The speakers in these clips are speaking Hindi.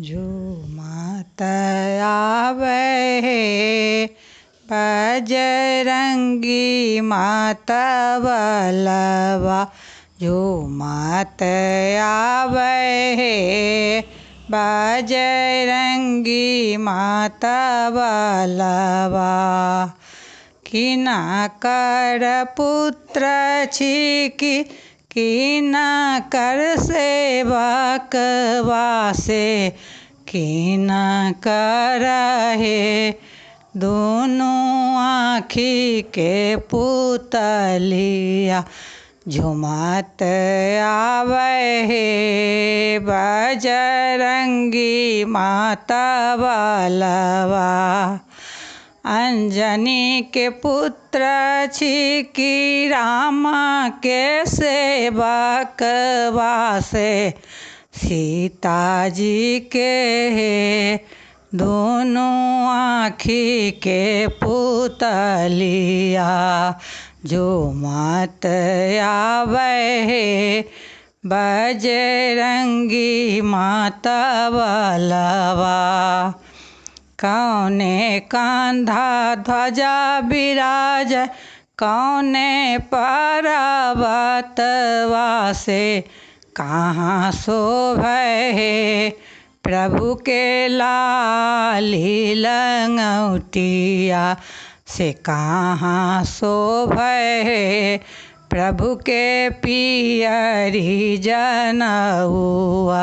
झूमत आवे बजरंगी मतबलवा। झूमत आवे बजरंगी मतबलवा। किना कर पुत्र छिकी किना कर सेवक वासे। किना कर हे दोनों आँखी के पुतलिया। झूमत आवे बजरंगी मतबलवा। अंजनी के पुत्र छिकी रामा के सेवक वासे। सीता जी के दोनों आँखी के पुतलिया। झूमत आवे बजरंगी मतबलवा। कौने कंधा ध्वजा बिराज कौने पर्वत वासे। कहाँ शोभे प्रभु के लाली लंगोटिया से। कहाँ शोभे प्रभु के पियरी जनउआ।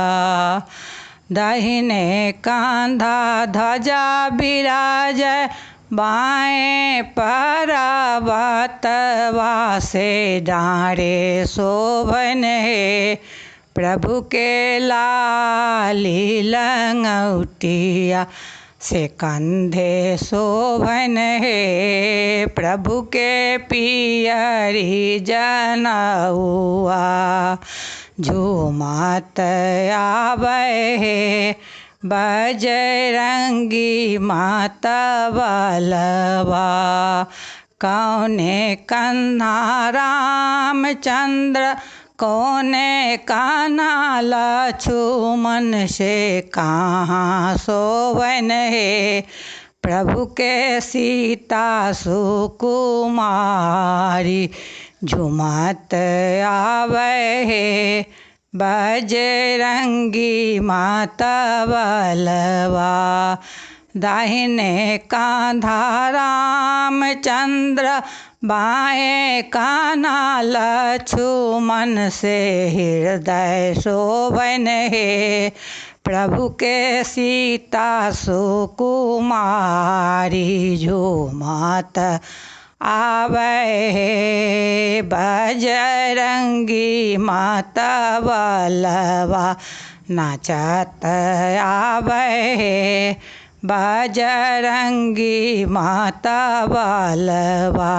दाहिने कंधा ध्वजा बिराज बाएं पर्वत वासे। डाँड़े शोभन है प्रभु के लाली लंगोटिया से। कंधे शोभन है प्रभु के पियरी जनउआ। झूमत आवे बजरंगी मतबलवा। कौने कंधा रामचंद्र कौने कान्हा लक्ष्मण से। कहाँ शोभन है प्रभु के सीता सुकुमारी। झूमत आवे बजरंगी मतबलवा। दाहिने कंधा रामचंद्र बाएं कान्हा लक्ष्मण से। हृदय शोभन है प्रभु के सीता सुकुमारी। झूमत आवे बजरंगी मतबलवा। नाचत आवे बजरंगी मतबलवा।